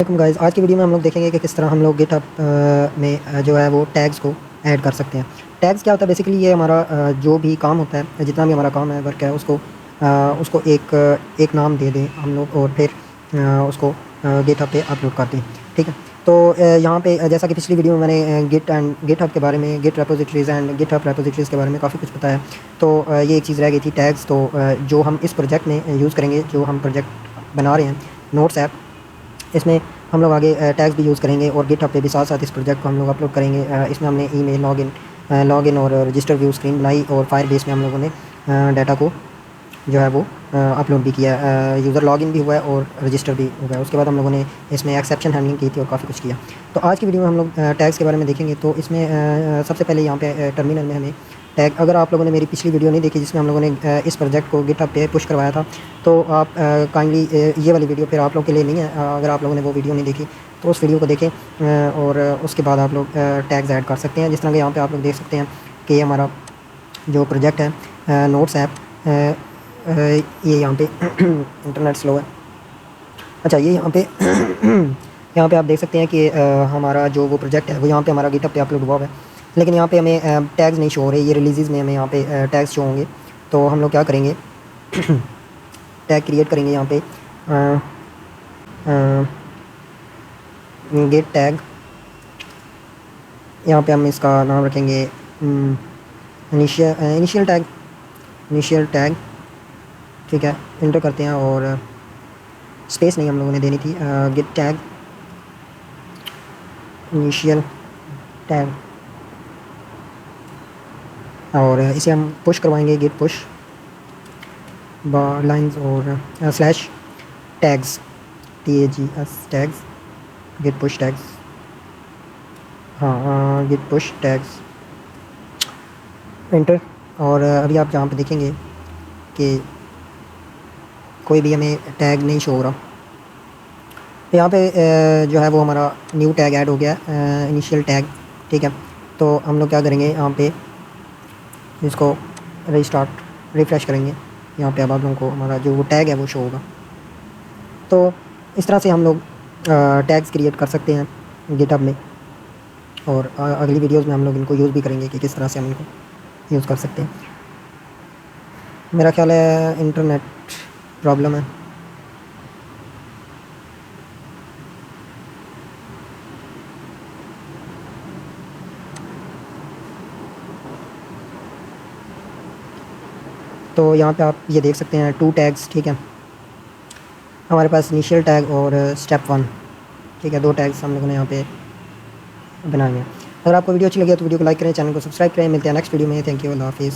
Guys, आज की video में हम लोग देखेंगे कि किस तरह हम लोग गिटहब में जो है वो टैग्स को ऐड कर सकते हैं। टैग्स क्या होता है? बेसिकली ये हमारा जो भी काम होता है, जितना भी हमारा काम है, वर्क है, उसको एक नाम दे दें हम लोग और फिर उसको गिटहब पे अपलोड कर दें। ठीक है, तो यहाँ पे जैसा कि पिछली वीडियो में मैंने गिटहब के बारे में, गिट रेपोजिटरीज़ एंड गिटहब रेपोजिटरीज़ के बारे में काफ़ी कुछ बताया। तो ये एक चीज़ रह गई थी, टैग्स। तो जो हम इस प्रोजेक्ट में यूज़ करेंगे, जो हम प्रोजेक्ट बना रहे हैं नोट्स ऐप, इसमें हम लोग आगे टैग्स भी यूज़ करेंगे और गिटहब पे भी साथ साथ इस प्रोजेक्ट को हम लोग अपलोड करेंगे। इसमें हमने ईमेल लॉगिन और रजिस्टर व्यू स्क्रीन बनाई और फायरबेस में हम लोगों ने डाटा को जो है वो अपलोड भी किया। यूज़र लॉगिन भी हुआ है और रजिस्टर भी हुआ है। उसके बाद हम लोगों ने इसमें एक्सेप्शन हैंडलिंग की थी और काफ़ी कुछ किया। तो आज की वीडियो में हम लोग टैग्स के बारे में देखेंगे। तो इसमें सबसे पहले यहाँ पे टर्मिनल में हमें टैग, अगर आप लोगों ने मेरी पिछली वीडियो नहीं देखी जिसमें हम लोगों ने इस प्रोजेक्ट को गिटहब पे पुश करवाया था, तो आप काइंडली ये वाली वीडियो फिर आप लोगों के लिए नहीं है। अगर आप लोगों ने वो वीडियो नहीं देखी तो उस वीडियो को देखें और उसके बाद आप लोग टैग्स ऐड कर सकते हैं। जिस तरह के यहाँ पे आप लोग देख सकते हैं कि ये हमारा जो प्रोजेक्ट है नोट्स ऐप, ये यहाँ पे इंटरनेट स्लो है। अच्छा, ये यहाँ पे यहाँ पे आप देख सकते हैं कि हमारा जो वो प्रोजेक्ट है वो यहाँ पे हमारा गिटहब पे अपलोड हुआ है, लेकिन यहाँ पे हमें टैग्स नहीं शो हो रहे। ये रिलीज़ में हमें यहाँ पे टैग्स शो होंगे। तो हम लोग क्या करेंगे, टैग क्रिएट करेंगे यहाँ पे, गेट टैग। यहाँ पे हम इसका नाम रखेंगे इनिशियल टैग। ठीक है, इंटर करते हैं और स्पेस नहीं हम लोगों ने देनी थी। गेट टैग इनिशियल टैग, और इसे हम पुश करवाएंगे, गेट पुश बार लाइन्स और slash tags, TAGS tags, git push tags. हाँ, गेट पुश टैग्स, इंटर। और अभी आप जहाँ पे देखेंगे कि कोई भी हमें टैग नहीं शो हो रहा। तो यहाँ पे जो है वो हमारा न्यू टैग ऐड हो गया, इनिशियल टैग। ठीक है, तो हम लोग क्या करेंगे, यहाँ पे इसको रिफ़्रेश करेंगे। यहाँ पे अब आप लोगों को हमारा जो वो टैग है वो शो होगा। तो इस तरह से हम लोग टैग्स क्रिएट कर सकते हैं गिटहब में, और अगली वीडियोस में हम लोग इनको यूज़ भी करेंगे कि किस तरह से हम इनको यूज़ कर सकते हैं। मेरा ख्याल है इंटरनेट प्रॉब्लम है। तो यहाँ पे आप ये देख सकते हैं 2 टैग्स। ठीक है, हमारे पास इनिशियल टैग और स्टेप 1। ठीक है, 2 टैग्स हम लोगों ने यहाँ पे बनाए हैं। अगर आपको वीडियो अच्छी लगी तो वीडियो को लाइक करें, चैनल को सब्सक्राइब करें। मिलते हैं नेक्स्ट वीडियो में। थैंक यू, अल्लाह हाफिज़।